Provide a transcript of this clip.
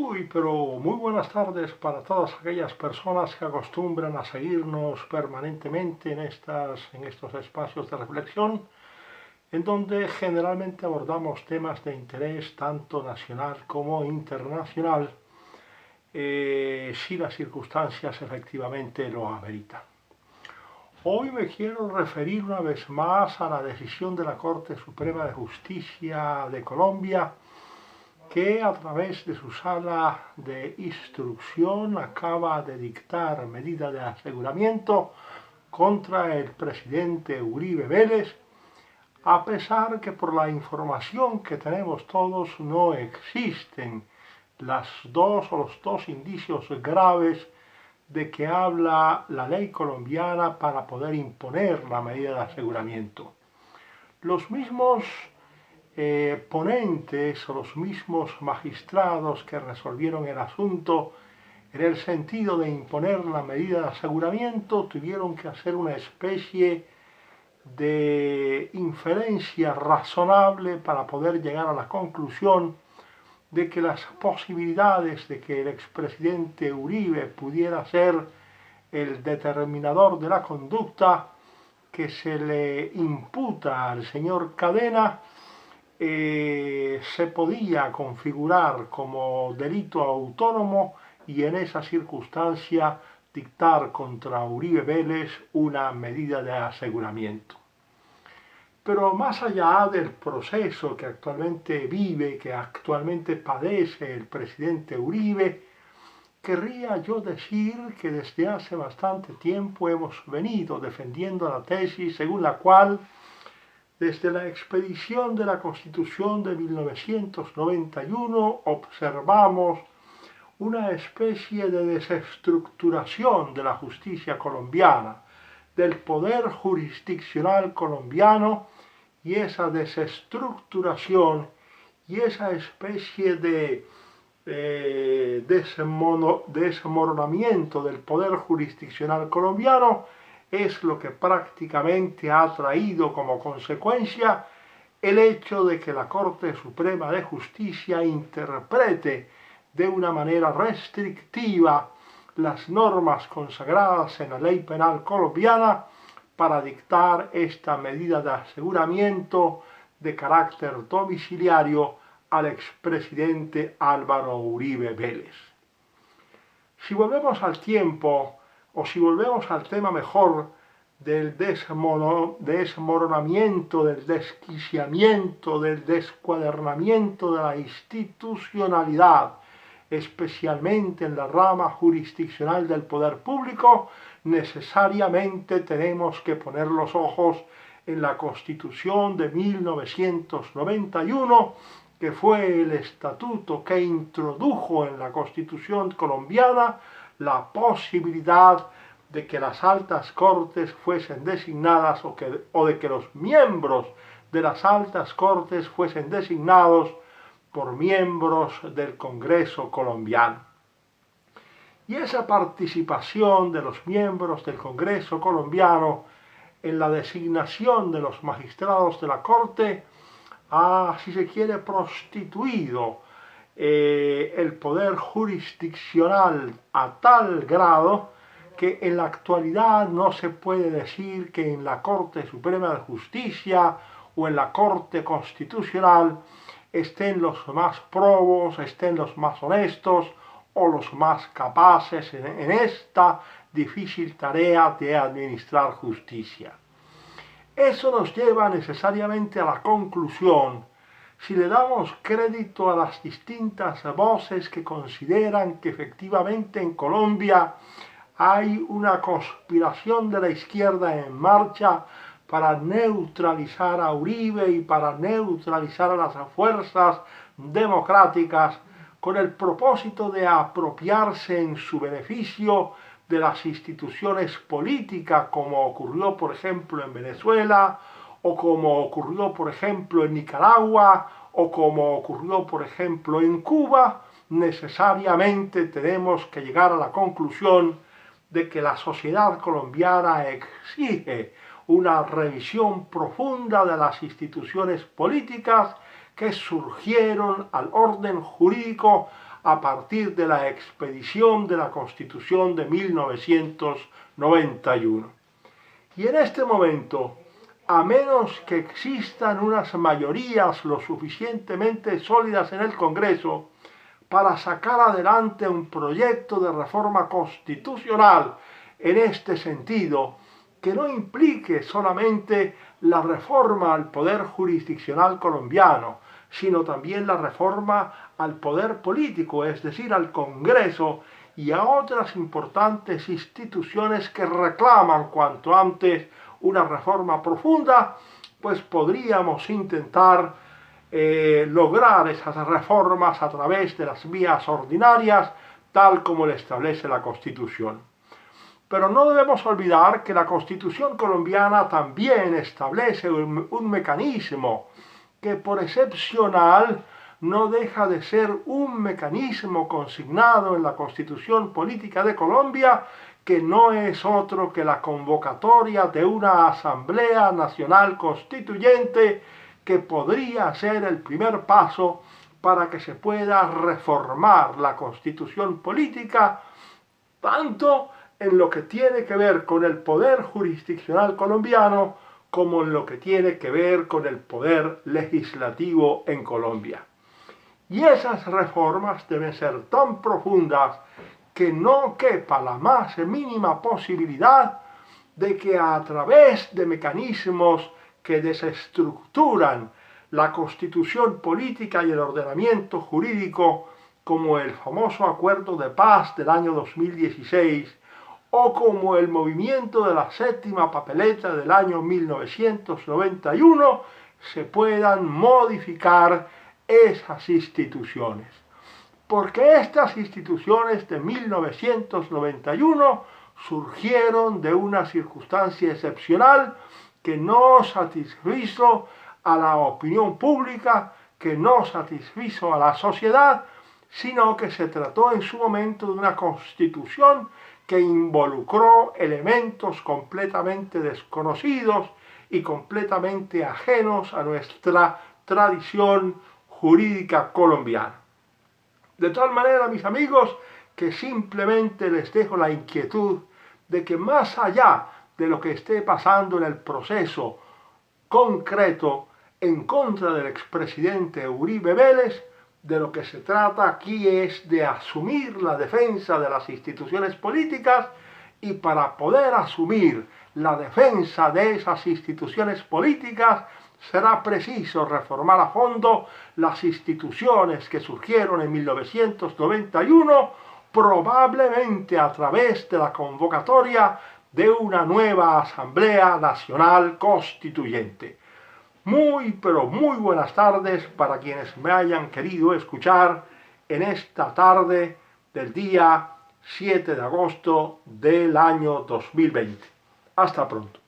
Pero muy buenas tardes para todas aquellas personas que acostumbran a seguirnos permanentemente en estos espacios de reflexión, en donde generalmente abordamos temas de interés tanto nacional como internacional, si las circunstancias efectivamente lo ameritan. Hoy me quiero referir una vez más a la decisión de la Corte Suprema de Justicia de Colombia, que a través de su sala de instrucción acaba de dictar medidas de aseguramiento contra el presidente Uribe Vélez, a pesar que por la información que tenemos todos no existen los dos indicios graves de que habla la ley colombiana para poder imponer la medida de aseguramiento. Los mismos ponentes o los mismos magistrados que resolvieron el asunto en el sentido de imponer la medida de aseguramiento tuvieron que hacer una especie de inferencia razonable para poder llegar a la conclusión de que las posibilidades de que el expresidente Uribe pudiera ser el determinador de la conducta que se le imputa al señor Cadena se podía configurar como delito autónomo y en esa circunstancia dictar contra Uribe Vélez una medida de aseguramiento. Pero más allá del proceso que actualmente vive, que actualmente padece el presidente Uribe, querría yo decir que desde hace bastante tiempo hemos venido defendiendo la tesis según la cual desde la expedición de la Constitución de 1991 observamos una especie de desestructuración de la justicia colombiana, del poder jurisdiccional colombiano, y esa desestructuración y esa especie de desmoronamiento del poder jurisdiccional colombiano es lo que prácticamente ha traído como consecuencia el hecho de que la Corte Suprema de Justicia interprete de una manera restrictiva las normas consagradas en la ley penal colombiana para dictar esta medida de aseguramiento de carácter domiciliario al expresidente Álvaro Uribe Vélez. Si volvemos al tiempo, o si volvemos al tema mejor del desmoronamiento, del desquiciamiento, del descuadernamiento de la institucionalidad, especialmente en la rama jurisdiccional del poder público, necesariamente tenemos que poner los ojos en la Constitución de 1991, que fue el estatuto que introdujo en la Constitución colombiana la posibilidad de que las altas cortes fuesen designadas o de que los miembros de las altas cortes fuesen designados por miembros del Congreso colombiano. Y esa participación de los miembros del Congreso colombiano en la designación de los magistrados de la Corte ha, si se quiere, prostituido el poder jurisdiccional a tal grado que en la actualidad no se puede decir que en la Corte Suprema de Justicia o en la Corte Constitucional estén los más probos, estén los más honestos o los más capaces en esta difícil tarea de administrar justicia. Eso nos lleva necesariamente a la conclusión, si le damos crédito a las distintas voces que consideran que efectivamente en Colombia hay una conspiración de la izquierda en marcha para neutralizar a Uribe y para neutralizar a las fuerzas democráticas con el propósito de apropiarse en su beneficio de las instituciones políticas, como ocurrió por ejemplo en Venezuela, o como ocurrió por ejemplo en Nicaragua, o como ocurrió por ejemplo en Cuba, necesariamente tenemos que llegar a la conclusión de que la sociedad colombiana exige una revisión profunda de las instituciones políticas que surgieron al orden jurídico a partir de la expedición de la Constitución de 1991. Y en este momento, a menos que existan unas mayorías lo suficientemente sólidas en el Congreso para sacar adelante un proyecto de reforma constitucional en este sentido, que no implique solamente la reforma al poder jurisdiccional colombiano, sino también la reforma al poder político, es decir, al Congreso y a otras importantes instituciones que reclaman cuanto antes una reforma profunda, pues podríamos intentar lograr esas reformas a través de las vías ordinarias, tal como lo establece la Constitución. Pero no debemos olvidar que la Constitución colombiana también establece un mecanismo que por excepcional no deja de ser un mecanismo consignado en la Constitución Política de Colombia, que no es otro que la convocatoria de una Asamblea Nacional Constituyente que podría ser el primer paso para que se pueda reformar la Constitución Política, tanto en lo que tiene que ver con el poder jurisdiccional colombiano como en lo que tiene que ver con el poder legislativo en Colombia. Y esas reformas deben ser tan profundas que no quepa la más mínima posibilidad de que a través de mecanismos que desestructuran la constitución política y el ordenamiento jurídico, como el famoso Acuerdo de Paz del año 2016, o como el movimiento de la séptima papeleta del año 1991, se puedan modificar esas instituciones. Porque estas instituciones de 1991 surgieron de una circunstancia excepcional que no satisfizo a la opinión pública, que no satisfizo a la sociedad, sino que se trató en su momento de una constitución que involucró elementos completamente desconocidos y completamente ajenos a nuestra tradición jurídica colombiana. De tal manera, mis amigos, que simplemente les dejo la inquietud de que más allá de lo que esté pasando en el proceso concreto en contra del expresidente Uribe Vélez, de lo que se trata aquí es de asumir la defensa de las instituciones políticas, y para poder asumir la defensa de esas instituciones políticas será preciso reformar a fondo las instituciones que surgieron en 1991, probablemente a través de la convocatoria de una nueva Asamblea Nacional Constituyente. Muy, pero muy buenas tardes para quienes me hayan querido escuchar en esta tarde del día 7 de agosto del año 2020. Hasta pronto.